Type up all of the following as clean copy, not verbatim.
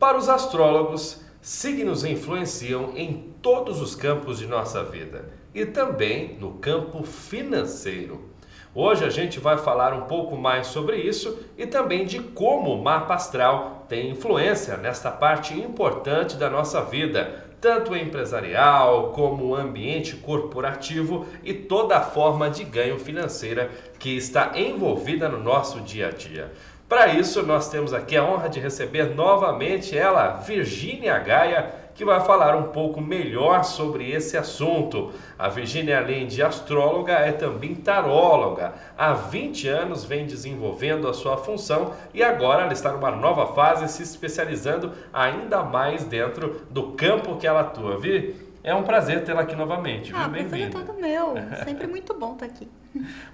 Para os astrólogos, signos influenciam em todos os campos de nossa vida e também no campo financeiro. Hoje a gente vai falar um pouco mais sobre isso e também de como o mapa astral tem influência nesta parte importante da nossa vida, tanto empresarial como o ambiente corporativo e toda a forma de ganho financeira que está envolvida no nosso dia a dia. Para isso, nós temos aqui a honra de receber novamente ela, Virgínia Gaia, que vai falar um pouco melhor sobre esse assunto. A Virgínia, além de astróloga, é também taróloga. Há 20 anos vem desenvolvendo a sua função e agora ela está numa nova fase, se especializando ainda mais dentro do campo que ela atua. Vi? É um prazer tê-la aqui novamente. Prazer é todo meu. Sempre muito bom estar aqui.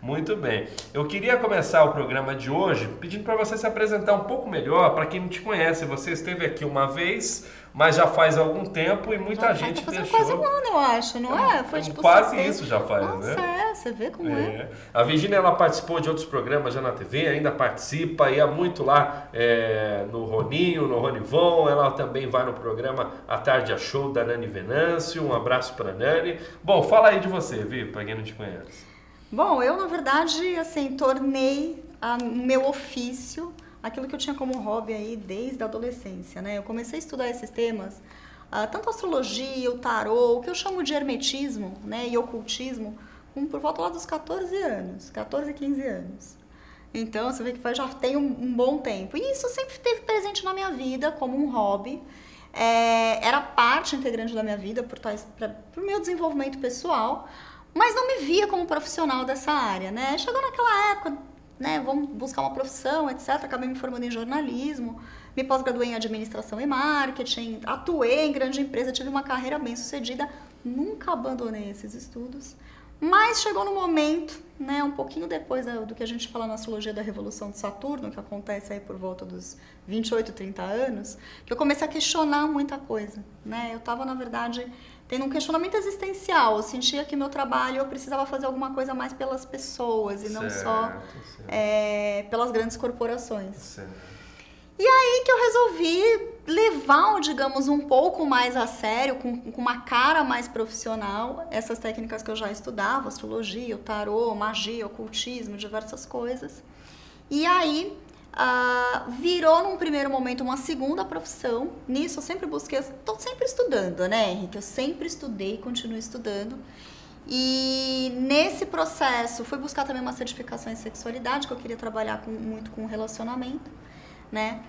Muito bem. Eu queria começar o programa de hoje pedindo para você se apresentar um pouco melhor, para quem não te conhece. Você esteve aqui uma vez, mas já faz algum tempo e muita gente deixou. Quase um ano, eu acho, não é? Foi tipo quase isso já faz, Nossa, né? Você vê como é. A Virgínia, ela participou de outros programas já na TV, ainda participa, ia muito lá no Roninho, no Ronivon. Ela também vai no programa A Tarde a Show da Nani Venâncio. Um abraço para Nani. Bom, fala aí de você, Vi, para quem não te conhece. Bom, eu na verdade, assim, tornei o meu ofício aquilo que eu tinha como hobby aí desde a adolescência, né? Eu comecei a estudar esses temas, tanto a astrologia, o tarô, o que eu chamo de hermetismo, né, e ocultismo, por volta lá dos 14 anos, 14, 15 anos. Então, você vê que já tem um bom tempo. E isso sempre esteve presente na minha vida como um hobby. Era parte integrante da minha vida para o meu desenvolvimento pessoal, mas não me via como profissional dessa área, né? Chegou naquela época, né, vamos buscar uma profissão, etc. Acabei me formando em jornalismo, me pós-graduei em administração e marketing, atuei em grande empresa, tive uma carreira bem sucedida, nunca abandonei esses estudos, mas chegou no momento, né, um pouquinho depois do que a gente fala na astrologia da Revolução de Saturno, que acontece aí por volta dos 28, 30 anos, que eu comecei a questionar muita coisa, né? Eu estava, na verdade, tendo um questionamento existencial. Eu sentia que meu trabalho, eu precisava fazer alguma coisa mais pelas pessoas e não só pelas grandes corporações. Certo. E aí que eu resolvi levar, digamos, um pouco mais a sério, com uma cara mais profissional, essas técnicas que eu já estudava, astrologia, o tarô, magia, ocultismo, diversas coisas. E aí virou num primeiro momento uma segunda profissão. Nisso eu sempre busquei, estou sempre estudando, né, Henrique? Eu sempre estudei e continuo estudando. E nesse processo fui buscar também uma certificação em sexualidade, que eu queria trabalhar muito com relacionamento, né?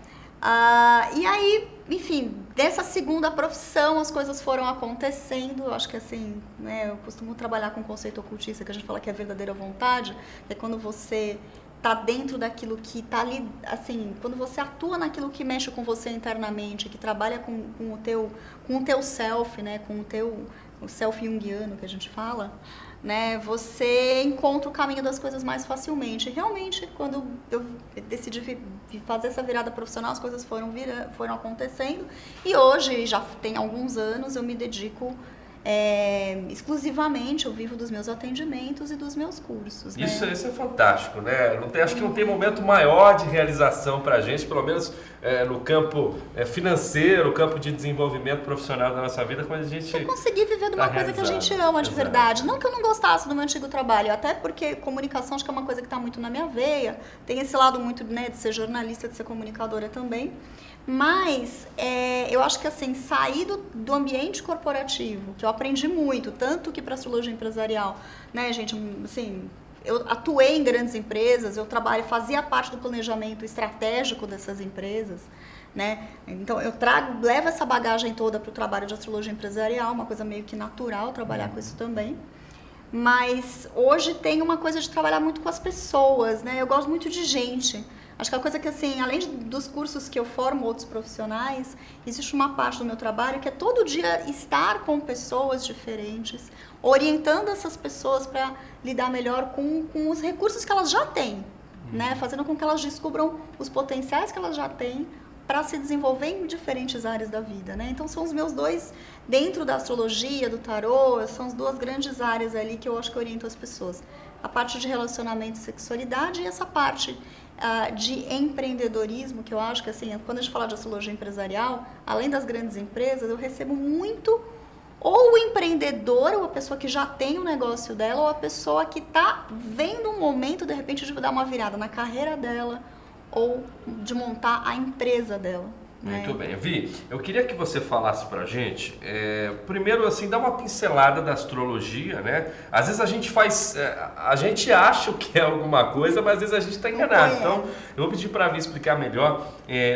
E aí, enfim, dessa segunda profissão as coisas foram acontecendo. Eu acho que assim, né, eu costumo trabalhar com o conceito ocultista, que a gente fala que é a verdadeira vontade, que é quando você tá dentro daquilo que tá ali, assim, quando você atua naquilo que mexe com você internamente, que trabalha com o teu self, né, com o self junguiano que a gente fala, né, você encontra o caminho das coisas mais facilmente. Realmente, quando eu decidi fazer essa virada profissional, as coisas foram acontecendo, e hoje, já tem alguns anos, eu me dedico exclusivamente, eu vivo dos meus atendimentos e dos meus cursos, né? Isso é fantástico, né? Acho que não tem momento maior de realização para a gente, pelo menos no campo financeiro, campo de desenvolvimento profissional da nossa vida, quando a gente eu consegui viver de uma coisa que a gente ama de verdade. Não que eu não gostasse do meu antigo trabalho, até porque comunicação acho que é uma coisa que está muito na minha veia, tem esse lado muito, né, de ser jornalista, de ser comunicadora também. Mas eu acho que assim, sair do ambiente corporativo, que eu aprendi muito, tanto que para astrologia empresarial, né, gente, assim, eu atuei em grandes empresas, eu fazia parte do planejamento estratégico dessas empresas, né? Então eu levo essa bagagem toda para o trabalho de astrologia empresarial, uma coisa meio que natural trabalhar com isso também. Mas hoje tem uma coisa de trabalhar muito com as pessoas, né? Eu gosto muito de gente. Acho que a coisa que, assim, além dos cursos que eu formo outros profissionais, existe uma parte do meu trabalho que é todo dia estar com pessoas diferentes, orientando essas pessoas para lidar melhor com os recursos que elas já têm, né? Fazendo com que elas descubram os potenciais que elas já têm para se desenvolver em diferentes áreas da vida, né? Então são os meus dois, dentro da astrologia, do tarô, são as duas grandes áreas ali que eu acho que oriento as pessoas. A parte de relacionamento e sexualidade e essa parte de empreendedorismo, que eu acho que, assim, quando a gente fala de astrologia empresarial, além das grandes empresas, eu recebo muito ou o empreendedor, ou a pessoa que já tem o negócio dela, ou a pessoa que está vendo um momento, de repente, de dar uma virada na carreira dela, ou de montar a empresa dela. Muito bem. Vi, eu queria que você falasse pra gente, primeiro assim, dá uma pincelada da astrologia, né? Às vezes a gente faz, a gente acha que é alguma coisa, mas às vezes a gente está enganado. Então, eu vou pedir pra Vi explicar melhor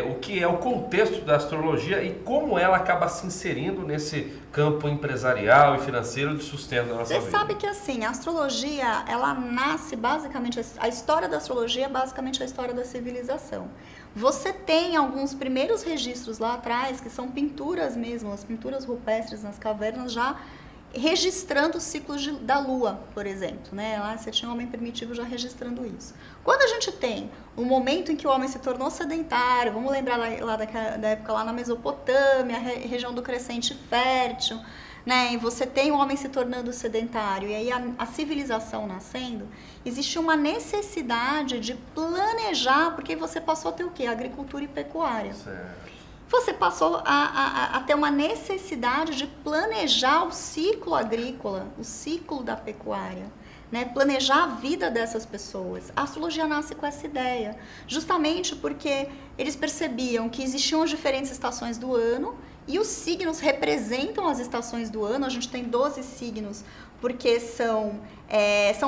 o que é o contexto da astrologia e como ela acaba se inserindo nesse campo empresarial e financeiro de sustento da nossa vida. Você sabe que, assim, a astrologia, ela nasce basicamente, a história da astrologia é basicamente a história da civilização. Você tem alguns primeiros registros lá atrás, que são pinturas mesmo, as pinturas rupestres nas cavernas, já registrando os ciclos da lua, por exemplo, né? Lá você tinha o homem primitivo já registrando isso. Quando a gente tem o momento em que o homem se tornou sedentário, vamos lembrar lá da época lá na Mesopotâmia, região do crescente fértil, né? E você tem o homem se tornando sedentário e aí a civilização nascendo, existe uma necessidade de planejar, porque você passou a ter o quê? Agricultura e pecuária. Certo. Você passou a ter uma necessidade de planejar o ciclo agrícola, o ciclo da pecuária, né? Planejar a vida dessas pessoas. A astrologia nasce com essa ideia, justamente porque eles percebiam que existiam as diferentes estações do ano e os signos representam as estações do ano. A gente tem 12 signos, porque são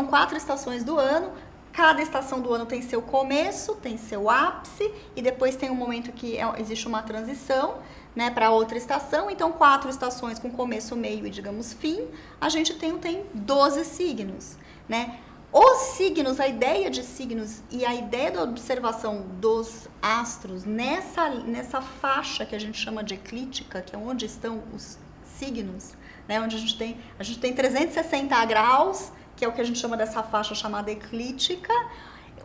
4 estações do ano. Cada estação do ano tem seu começo, tem seu ápice e depois tem um momento que existe uma transição, né, para outra estação. Então, 4 estações com começo, meio e, digamos, fim. A gente tem 12 signos, né? Os signos, a ideia de signos e a ideia da observação dos astros nessa faixa que a gente chama de eclíptica, que é onde estão os signos, né, onde a gente tem 360 graus, que é o que a gente chama dessa faixa chamada eclíptica,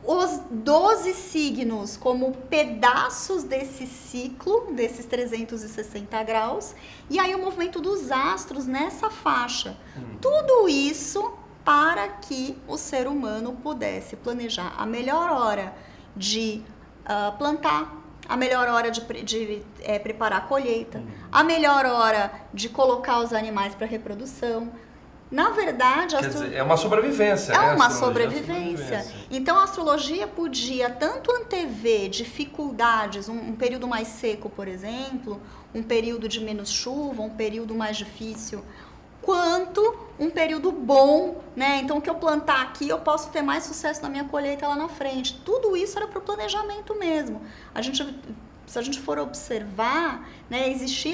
os 12 signos como pedaços desse ciclo, desses 360 graus, e aí o movimento dos astros nessa faixa. Tudo isso para que o ser humano pudesse planejar a melhor hora de plantar, a melhor hora de preparar a colheita, a melhor hora de colocar os animais para reprodução. Na verdade, quer dizer, é uma sobrevivência. É né? uma sobrevivência. Então, a astrologia podia tanto antever dificuldades, um período mais seco, por exemplo, um período de menos chuva, um período mais difícil, quanto um período bom, né? Então, o que eu plantar aqui, eu posso ter mais sucesso na minha colheita lá na frente. Tudo isso era para o planejamento mesmo. Se a gente for observar, né, existe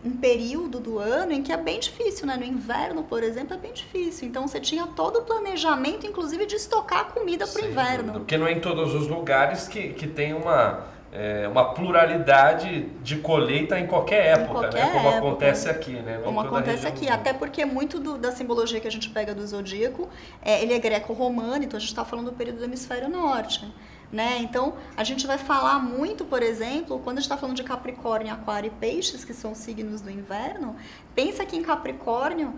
um período do ano em que é bem difícil, né? No inverno, por exemplo, é bem difícil. Então, você tinha todo o planejamento, inclusive, de estocar comida para o inverno. Porque não é em todos os lugares que tem uma pluralidade de colheita em qualquer época, né? Como acontece aqui, né? Como acontece aqui, até porque muito da simbologia que a gente pega do zodíaco, ele é greco-romano, então a gente está falando do período do hemisfério norte. Né? Então, a gente vai falar muito, por exemplo, quando a gente está falando de Capricórnio, Aquário e Peixes, que são signos do inverno, pensa que em Capricórnio,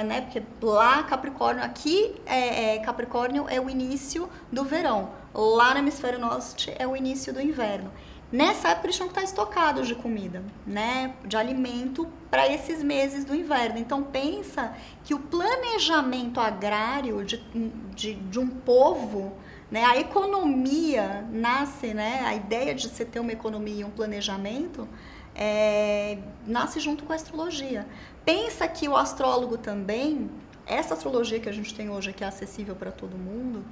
né? Porque lá Capricórnio, aqui Capricórnio é o início do verão, lá no hemisfério norte é o início do inverno. Nessa época eles tinham que estar estocados de comida, né? De alimento para esses meses do inverno. Então pensa que o planejamento agrário de um povo, né, a economia nasce, né, a ideia de você ter uma economia e um planejamento nasce junto com a astrologia. Pensa que o astrólogo também, essa astrologia que a gente tem hoje, que é acessível para todo mundo,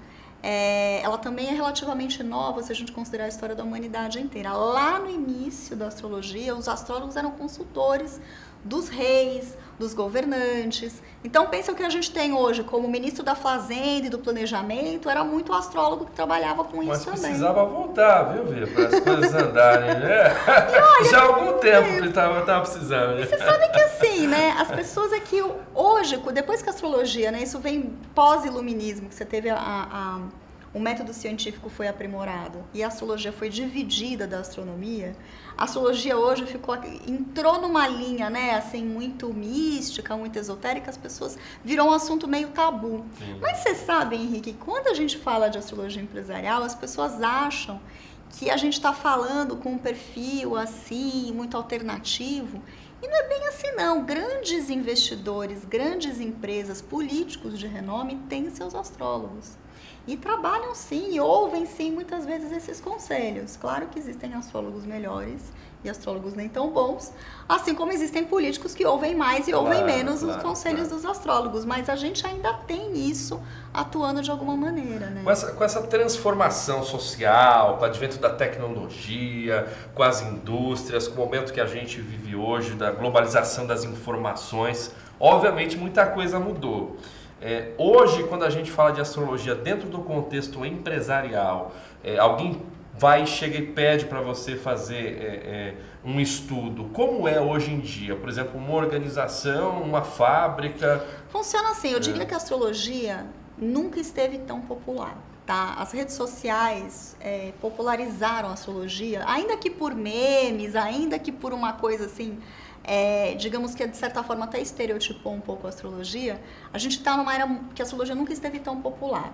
ela também é relativamente nova se a gente considerar a história da humanidade inteira. Lá no início da astrologia, os astrólogos eram consultores dos reis, dos governantes. Então, pensa o que a gente tem hoje como ministro da Fazenda e do Planejamento, era muito astrólogo que trabalhava com isso também. Mas precisava voltar, viu, Via, para as coisas andarem, né? Olha, já há algum tempo que ele estava precisando. Né? Você sabe que assim, né, as pessoas aqui, hoje, depois que a astrologia, né, isso vem pós-iluminismo, que você teve o o método científico foi aprimorado e a astrologia foi dividida da astronomia, a astrologia hoje entrou numa linha, né, assim, muito mística, muito esotérica, as pessoas virou um assunto meio tabu. Mas você sabe, Henrique, quando a gente fala de astrologia empresarial, as pessoas acham que a gente está falando com um perfil assim, muito alternativo. E não é bem assim não. Grandes investidores, grandes empresas, políticos de renome têm seus astrólogos. E trabalham sim, e ouvem sim muitas vezes esses conselhos. Claro que existem astrólogos melhores e astrólogos nem tão bons, assim como existem políticos que ouvem mais e ouvem menos os conselhos dos astrólogos, mas a gente ainda tem isso atuando de alguma maneira, né? Com essa transformação social, com o advento da tecnologia, com as indústrias, com o momento que a gente vive hoje, da globalização das informações, obviamente muita coisa mudou. Hoje, quando a gente fala de astrologia dentro do contexto empresarial, alguém chega e pede para você fazer um estudo. Como é hoje em dia? Por exemplo, uma organização, uma fábrica? Funciona assim, eu diria que a astrologia nunca esteve tão popular. Tá? As redes sociais popularizaram a astrologia, ainda que por memes, ainda que por uma coisa assim, digamos que de certa forma até estereotipou um pouco a astrologia. A gente está numa era que a astrologia nunca esteve tão popular.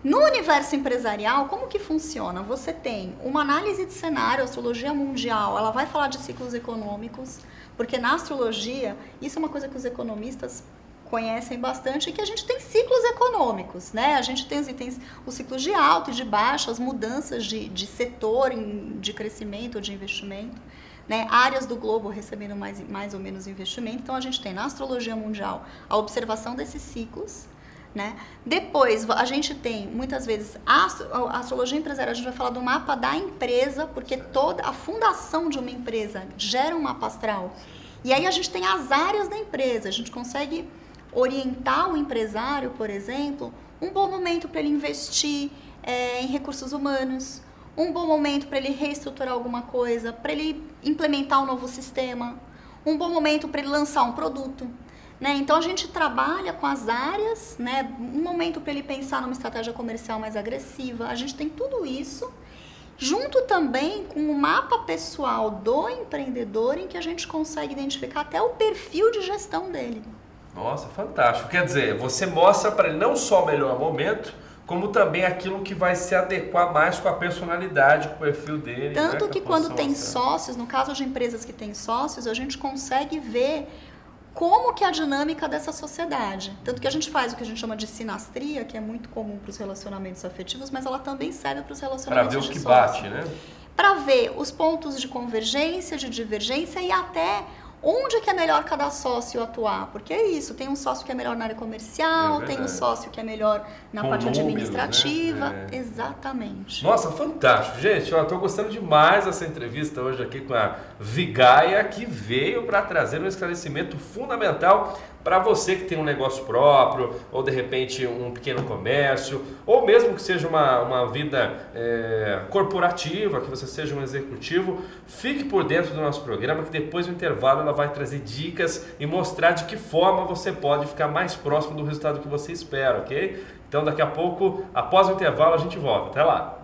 No universo empresarial, como que funciona? Você tem uma análise de cenário, a astrologia mundial, ela vai falar de ciclos econômicos, porque na astrologia, isso é uma coisa que os economistas conhecem bastante, e que a gente tem ciclos econômicos, né? A gente tem os itens, os ciclos de alto e de baixo, as mudanças de setor, de crescimento ou de investimento, né? Áreas do globo recebendo mais ou menos investimento. Então, a gente tem na astrologia mundial a observação desses ciclos, né? Depois, a gente tem, muitas vezes, a astrologia empresarial, a gente vai falar do mapa da empresa, porque toda a fundação de uma empresa gera um mapa astral. E aí a gente tem as áreas da empresa, a gente consegue orientar o empresário, por exemplo, um bom momento para ele investir em recursos humanos, um bom momento para ele reestruturar alguma coisa, para ele implementar um novo sistema, um bom momento para ele lançar um produto. Né? Então a gente trabalha com as áreas, né? Um momento para ele pensar numa estratégia comercial mais agressiva. A gente tem tudo isso, junto também com o mapa pessoal do empreendedor, em que a gente consegue identificar até o perfil de gestão dele. Nossa, fantástico. Quer dizer, você mostra para ele não só o melhor momento, como também aquilo que vai se adequar mais com a personalidade, com o perfil dele. Tanto né? que quando tem sócios, no caso de empresas que têm sócios, a gente consegue ver como que é a dinâmica dessa sociedade. Tanto que a gente faz o que a gente chama de sinastria, que é muito comum para os relacionamentos afetivos, mas ela também serve para os relacionamentos de sócio. Para ver o que bate, né? Para ver os pontos de convergência, de divergência e até onde que é melhor cada sócio atuar. Porque é isso, tem um sócio que é melhor na área comercial, tem um sócio que é melhor na parte administrativa. Né? Exatamente. Nossa, fantástico. Gente, eu estou gostando demais dessa entrevista hoje aqui com a Vigaia, que veio para trazer um esclarecimento fundamental para você que tem um negócio próprio, ou de repente um pequeno comércio, ou mesmo que seja uma vida corporativa, que você seja um executivo. Fique por dentro do nosso programa, que depois do intervalo ela vai trazer dicas e mostrar de que forma você pode ficar mais próximo do resultado que você espera, ok? Então daqui a pouco, após o intervalo, a gente volta. Até lá!